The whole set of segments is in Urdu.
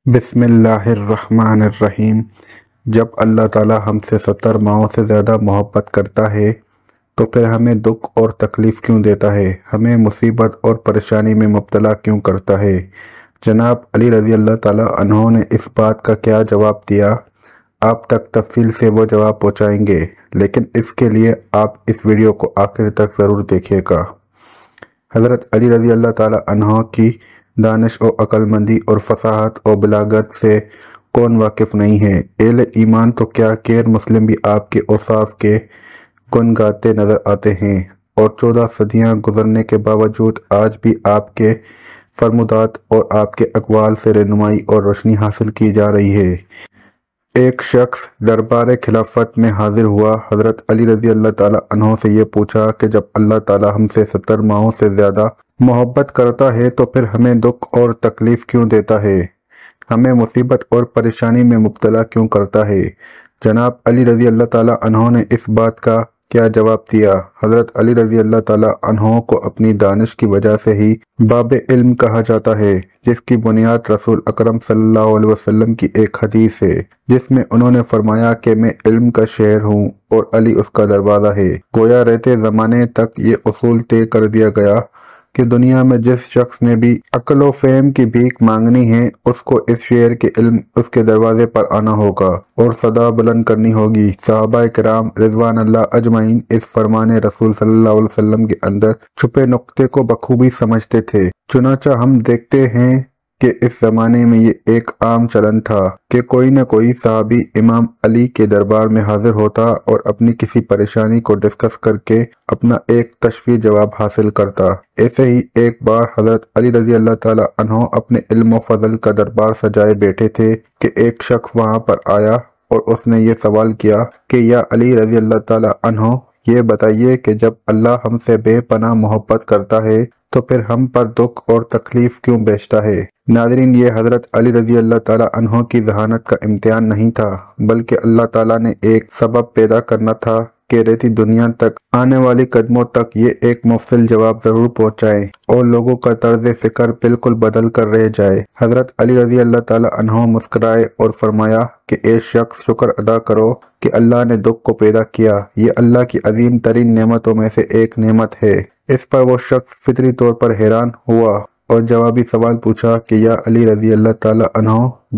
بسم اللہ الرحمن الرحیم۔ جب اللہ تعالیٰ ہم سے 70 ماہوں سے زیادہ محبت کرتا ہے تو پھر ہمیں دکھ اور تکلیف کیوں دیتا ہے، ہمیں مصیبت اور پریشانی میں مبتلا کیوں کرتا ہے؟ جناب علی رضی اللہ تعالیٰ عنہ نے اس بات کا کیا جواب دیا؟ آپ تک تفصیل سے وہ جواب پہنچائیں گے، لیکن اس کے لیے آپ اس ویڈیو کو آخر تک ضرور دیکھیے گا۔ حضرت علی رضی اللہ تعالیٰ عنہ کی دانش و عقل مندی اور فصاحت و بلاغت سے کون واقف نہیں ہے؟ اہل ایمان تو کیا غیر مسلم بھی آپ کے اوصاف کے گن گاتے نظر آتے ہیں، اور 14 صدیاں گزرنے کے باوجود آج بھی آپ کے فرمودات اور آپ کے اقوال سے رہنمائی اور روشنی حاصل کی جا رہی ہے۔ ایک شخص دربار خلافت میں حاضر ہوا، حضرت علی رضی اللہ تعالیٰ عنہ سے یہ پوچھا کہ جب اللہ تعالیٰ ہم سے 70 ماہوں سے زیادہ محبت کرتا ہے تو پھر ہمیں دکھ اور تکلیف کیوں دیتا ہے، ہمیں مصیبت اور پریشانی میں مبتلا کیوں کرتا ہے؟ جناب علی رضی اللہ تعالیٰ عنہ نے اس بات کا کیا جواب دیا؟ حضرت علی رضی اللہ تعالیٰ عنہ کو اپنی دانش کی وجہ سے ہی باب علم کہا جاتا ہے، جس کی بنیاد رسول اکرم صلی اللہ علیہ وسلم کی ایک حدیث ہے، جس میں انہوں نے فرمایا کہ میں علم کا شہر ہوں اور علی اس کا دروازہ ہے۔ گویا رہتے زمانے تک یہ اصول طے کر دیا گیا کہ دنیا میں جس شخص نے بھی عقل و فہم کی بھیک مانگنی ہے، اس کو اس شعر کے علم اس کے دروازے پر آنا ہوگا اور صدا بلند کرنی ہوگی۔ صحابہ کرام رضوان اللہ اجمعین اس فرمان رسول صلی اللہ علیہ وسلم کے اندر چھپے نقطے کو بخوبی سمجھتے تھے۔ چنانچہ ہم دیکھتے ہیں کہ اس زمانے میں یہ ایک عام چلن تھا کہ کوئی نہ کوئی صحابی امام علی کے دربار میں حاضر ہوتا اور اپنی کسی پریشانی کو ڈسکس کر کے اپنا ایک تشفی جواب حاصل کرتا۔ ایسے ہی ایک بار حضرت علی رضی اللہ تعالیٰ عنہ اپنے علم و فضل کا دربار سجائے بیٹھے تھے کہ ایک شخص وہاں پر آیا اور اس نے یہ سوال کیا کہ یا علی رضی اللہ تعالیٰ عنہ، یہ بتائیے کہ جب اللہ ہم سے بے پناہ محبت کرتا ہے تو پھر ہم پر دکھ اور تکلیف کیوں بھیجتا ہے؟ ناظرین، یہ حضرت علی رضی اللہ تعالیٰ عنہ کی ذہانت کا امتحان نہیں تھا، بلکہ اللہ تعالیٰ نے ایک سبب پیدا کرنا تھا کہ رہتی دنیا تک آنے والی قدموں تک یہ ایک مفصل جواب ضرور پہنچائے اور لوگوں کا طرز فکر بالکل بدل کر رہ جائے۔ حضرت علی رضی اللہ تعالیٰ عنہ مسکرائے اور فرمایا کہ اے شخص، شکر ادا کرو کہ اللہ نے دکھ کو پیدا کیا، یہ اللہ کی عظیم ترین نعمتوں میں سے ایک نعمت ہے۔ اس پر وہ شخص فطری طور پر حیران ہوا اور جوابی سوال پوچھا کہ یا علی رضی اللہ تعالیٰ عنہ،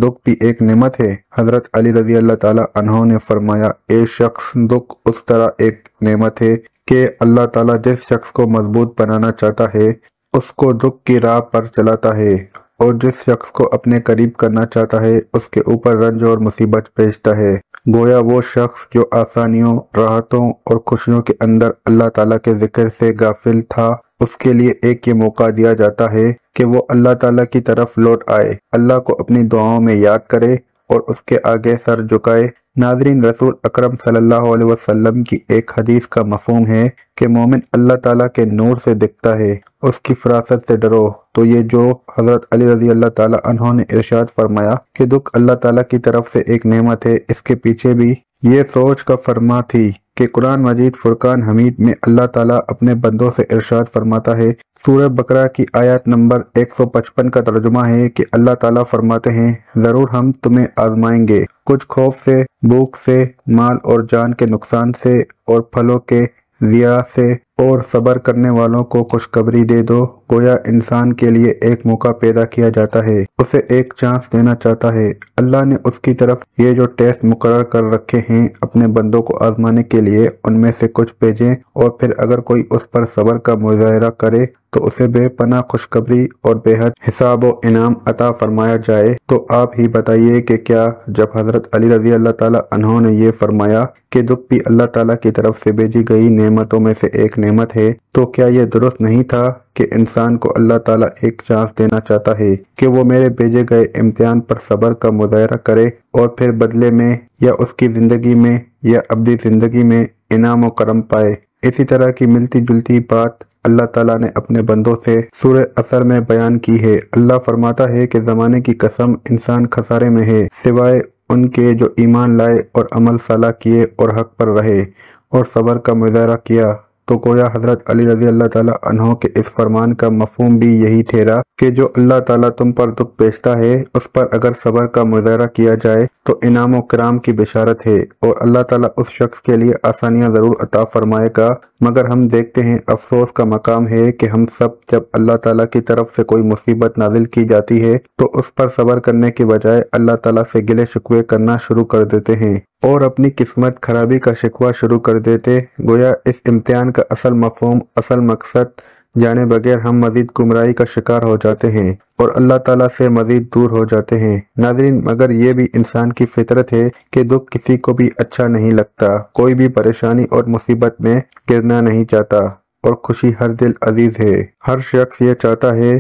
دکھ بھی ایک نعمت ہے؟ حضرت علی رضی اللہ تعالیٰ عنہ نے فرمایا، اے شخص، دکھ اس طرح ایک نعمت ہے کہ اللہ تعالیٰ جس شخص کو مضبوط بنانا چاہتا ہے اس کو دکھ کی راہ پر چلاتا ہے، اور جس شخص کو اپنے قریب کرنا چاہتا ہے اس کے اوپر رنج اور مصیبت بھیجتا ہے۔ گویا وہ شخص جو آسانیوں، راحتوں اور خوشیوں کے اندر اللہ تعالیٰ کے ذکر سے غافل تھا، اس کے لیے ایک یہ موقع دیا جاتا ہے کہ وہ اللہ تعالیٰ کی طرف لوٹ آئے، اللہ کو اپنی دعاؤں میں یاد کرے اور اس کے آگے سر جھکائے۔ ناظرین، رسول اکرم صلی اللہ علیہ وسلم کی ایک حدیث کا مفہوم ہے کہ مومن اللہ تعالیٰ کے نور سے دکھتا ہے، اس کی فراست سے ڈرو۔ تو یہ جو حضرت علی رضی اللہ تعالیٰ عنہ نے ارشاد فرمایا کہ دکھ اللہ تعالیٰ کی طرف سے ایک نعمت ہے، اس کے پیچھے بھی یہ سوچ کا فرما تھی کہ قرآن مجید فرقان حمید میں اللہ تعالیٰ اپنے بندوں سے ارشاد فرماتا ہے۔ سورہ بقرہ کی آیت نمبر 155 کا ترجمہ ہے کہ اللہ تعالیٰ فرماتے ہیں، ضرور ہم تمہیں آزمائیں گے، کچھ خوف سے، بھوک سے، مال اور جان کے نقصان سے، اور پھلوں کے ضیاع سے، اور صبر کرنے والوں کو خوشخبری دے دو۔ گویا انسان کے لیے ایک موقع پیدا کیا جاتا ہے، اسے ایک چانس دینا چاہتا ہے۔ اللہ نے اس کی طرف یہ جو ٹیسٹ مقرر کر رکھے ہیں اپنے بندوں کو آزمانے کے لیے، ان میں سے کچھ بھیجیں، اور پھر اگر کوئی اس پر صبر کا مظاہرہ کرے تو اسے بے پناہ خوشخبری اور بے حد حساب و انعام عطا فرمایا جائے۔ تو آپ ہی بتائیے کہ کیا جب حضرت علی رضی اللہ تعالیٰ عنہ نے یہ فرمایا کہ دکھ بھی اللہ تعالیٰ کی طرف سے بھیجی گئی نعمتوں میں سے ایک نعمت ہے، تو کیا یہ درست نہیں تھا کہ انسان کو اللہ تعالیٰ ایک چانس دینا چاہتا ہے کہ وہ میرے بھیجے گئے امتحان پر صبر کا مظاہرہ کرے اور پھر بدلے میں یا اس کی زندگی میں یا ابدی زندگی میں انعام و کرم پائے؟ اسی طرح کی ملتی جلتی بات اللہ تعالیٰ نے اپنے بندوں سے سورہ عصر میں بیان کی ہے۔ اللہ فرماتا ہے کہ زمانے کی قسم، انسان خسارے میں ہے سوائے ان کے جو ایمان لائے اور عمل صالح کیے اور حق پر رہے اور صبر کا مظاہرہ کیا۔ تو گویا حضرت علی رضی اللہ تعالیٰ عنہ کے اس فرمان کا مفہوم بھی یہی ٹھہرا کہ جو اللہ تعالیٰ تم پر دکھ بھیجتا ہے اس پر اگر صبر کا مظاہرہ کیا جائے تو انعام و کرام کی بشارت ہے، اور اللہ تعالیٰ اس شخص کے لیے آسانیاں ضرور عطا فرمائے گا۔ مگر ہم دیکھتے ہیں افسوس کا مقام ہے کہ ہم سب جب اللہ تعالیٰ کی طرف سے کوئی مصیبت نازل کی جاتی ہے تو اس پر صبر کرنے کی بجائے اللہ تعالیٰ سے گلے شکوے کرنا شروع کر دیتے ہیں اور اپنی قسمت خرابی کا شکوہ شروع کر دیتے۔ گویا اس امتحان کا اصل مفہوم، اصل مقصد جانے بغیر ہم مزید گمراہی کا شکار ہو جاتے ہیں اور اللہ تعالیٰ سے مزید دور ہو جاتے ہیں۔ ناظرین، مگر یہ بھی انسان کی فطرت ہے کہ دکھ کسی کو بھی اچھا نہیں لگتا، کوئی بھی پریشانی اور مصیبت میں گرنا نہیں چاہتا، اور خوشی ہر دل عزیز ہے۔ ہر شخص یہ چاہتا ہے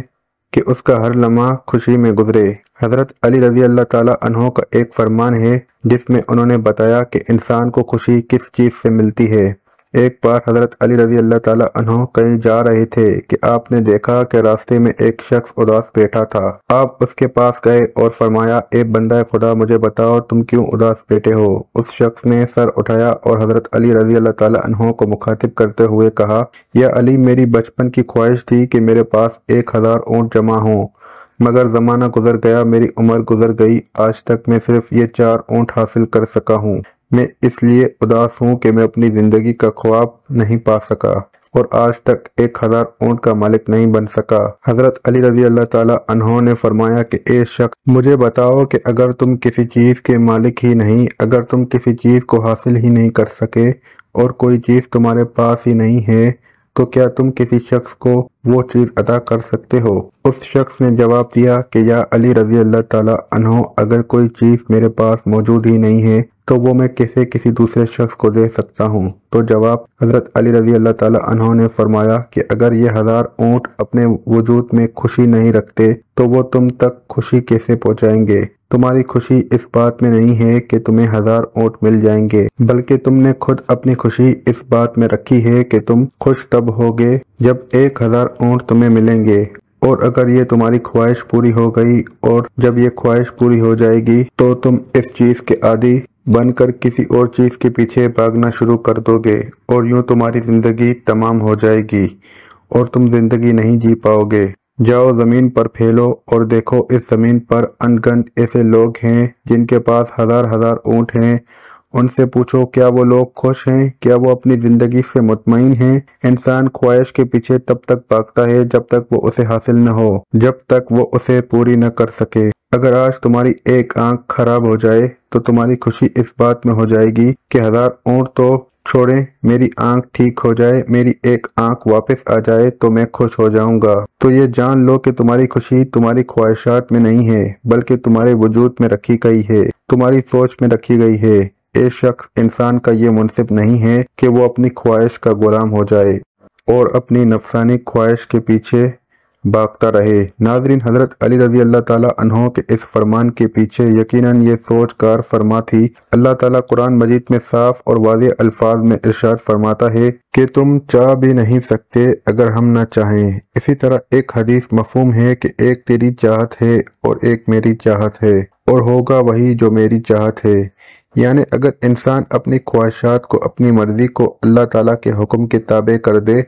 کہ اس کا ہر لمحہ خوشی میں گزرے۔ حضرت علی رضی اللہ تعالیٰ عنہ کا ایک فرمان ہے جس میں انہوں نے بتایا کہ انسان کو خوشی کس چیز سے ملتی ہے۔ ایک بار حضرت علی رضی اللہ تعالیٰ عنہ کہیں جا رہے تھے کہ آپ نے دیکھا کہ راستے میں ایک شخص اداس بیٹھا تھا۔ آپ اس کے پاس گئے اور فرمایا، اے بندہ خدا، مجھے بتاؤ تم کیوں اداس بیٹھے ہو؟ اس شخص نے سر اٹھایا اور حضرت علی رضی اللہ تعالیٰ عنہ کو مخاطب کرتے ہوئے کہا، یا علی، میری بچپن کی خواہش تھی کہ میرے پاس 1000 اونٹ جمع ہوں، مگر زمانہ گزر گیا، میری عمر گزر گئی، آج تک میں صرف یہ 4 اونٹ حاصل کر سکا ہوں۔ میں اس لیے اداس ہوں کہ میں اپنی زندگی کا خواب نہیں پا سکا اور آج تک 1000 اونٹ کا مالک نہیں بن سکا۔ حضرت علی رضی اللہ تعالیٰ عنہ نے فرمایا کہ اے شخص، مجھے بتاؤ کہ اگر تم کسی چیز کے مالک ہی نہیں، اگر تم کسی چیز کو حاصل ہی نہیں کر سکے اور کوئی چیز تمہارے پاس ہی نہیں ہے تو کیا تم کسی شخص کو وہ چیز عطا کر سکتے ہو؟ اس شخص نے جواب دیا کہ یا علی رضی اللہ تعالیٰ عنہ، اگر کوئی چیز میرے پاس موجود ہی نہیں ہے تو وہ میں کسی دوسرے شخص کو دے سکتا ہوں؟ تو جواب حضرت علی رضی اللہ تعالیٰ عنہ نے فرمایا کہ اگر یہ 1000 اونٹ اپنے وجود میں خوشی نہیں رکھتے تو وہ تم تک خوشی کیسے پہنچائیں گے؟ تمہاری خوشی اس بات میں نہیں ہے کہ تمہیں 1000 اونٹ مل جائیں گے، بلکہ تم نے خود اپنی خوشی اس بات میں رکھی ہے کہ تم خوش تب ہوگے جب 1000 اونٹ تمہیں ملیں گے، اور اگر یہ تمہاری خواہش پوری ہو گئی اور جب یہ خواہش پوری ہو جائے گی تو تم اس چیز کے عادی بن کر کسی اور چیز کے پیچھے بھاگنا شروع کر دو گے، اور یوں تمہاری زندگی تمام ہو جائے گی اور تم زندگی نہیں جی پاؤ گے۔ جاؤ زمین پر پھیلو اور دیکھو، اس زمین پر انگنت ایسے لوگ ہیں جن کے پاس 1000 اونٹ ہیں۔ ان سے پوچھو، کیا وہ لوگ خوش ہیں؟ کیا وہ اپنی زندگی سے مطمئن ہیں؟ انسان خواہش کے پیچھے تب تک بھاگتا ہے جب تک وہ اسے حاصل نہ ہو، جب تک وہ اسے پوری نہ کر سکے۔ اگر آج تمہاری ایک آنکھ خراب ہو جائے تو تمہاری خوشی اس بات میں ہو جائے گی کہ 1000 اونٹ تو چھوڑیں، میری آنکھ ٹھیک ہو جائے، میری ایک آنکھ واپس آ جائے تو میں خوش ہو جاؤں گا۔ تو یہ جان لو کہ تمہاری خوشی تمہاری خواہشات میں نہیں ہے، بلکہ تمہارے وجود میں رکھی گئی ہے، تمہاری سوچ میں رکھی گئی ہے۔ اے شخص، انسان کا یہ منصب نہیں ہے کہ وہ اپنی خواہش کا غلام ہو جائے اور اپنی نفسانی خواہش کے پیچھے بھاگتا رہے۔ ناظرین، حضرت علی رضی اللہ تعالیٰ عنہ کے اس فرمان کے پیچھے یقیناً یہ سوچ کار فرما تھی۔ اللہ تعالیٰ قرآن مجید میں صاف اور واضح الفاظ میں ارشاد فرماتا ہے کہ تم چاہ بھی نہیں سکتے اگر ہم نہ چاہیں۔ اسی طرح ایک حدیث مفہوم ہے کہ ایک تیری چاہت ہے اور ایک میری چاہت ہے، اور ہوگا وہی جو میری چاہت ہے۔ یعنی اگر انسان اپنی خواہشات کو، اپنی مرضی کو اللہ تعالیٰ کے حکم کے تابع کر دے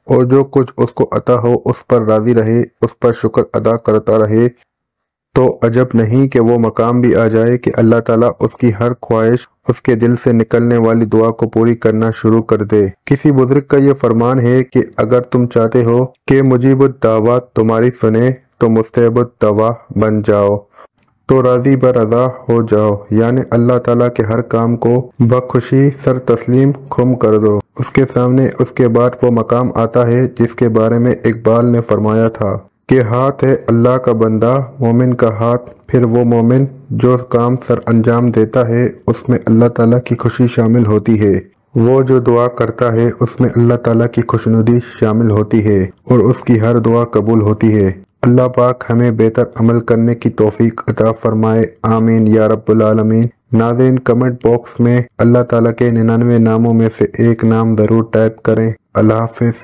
اور جو کچھ اس کو عطا ہو اس پر راضی رہے، اس پر شکر ادا کرتا رہے، تو عجب نہیں کہ وہ مقام بھی آ جائے کہ اللہ تعالیٰ اس کی ہر خواہش، اس کے دل سے نکلنے والی دعا کو پوری کرنا شروع کر دے۔ کسی بزرگ کا یہ فرمان ہے کہ اگر تم چاہتے ہو کہ مجیب الدعوات تمہاری سنے تو مستجاب الدعویٰ بن جاؤ، تو راضی برضا ہو جاؤ، یعنی اللہ تعالیٰ کے ہر کام کو بخوشی سر تسلیم خم کر دو۔ اس کے سامنے اس کے بعد وہ مقام آتا ہے جس کے بارے میں اقبال نے فرمایا تھا کہ ہاتھ ہے اللہ کا بندہ، مومن کا ہاتھ، پھر وہ مومن جو کام سر انجام دیتا ہے اس میں اللہ تعالیٰ کی خوشی شامل ہوتی ہے، وہ جو دعا کرتا ہے اس میں اللہ تعالیٰ کی خوشنودی شامل ہوتی ہے اور اس کی ہر دعا قبول ہوتی ہے۔ اللہ پاک ہمیں بہتر عمل کرنے کی توفیق عطا فرمائے، آمین یا رب العالمین۔ ناظرین، کمنٹ باکس میں اللہ تعالیٰ کے 99 ناموں میں سے ایک نام ضرور ٹائپ کریں۔ اللہ حافظ۔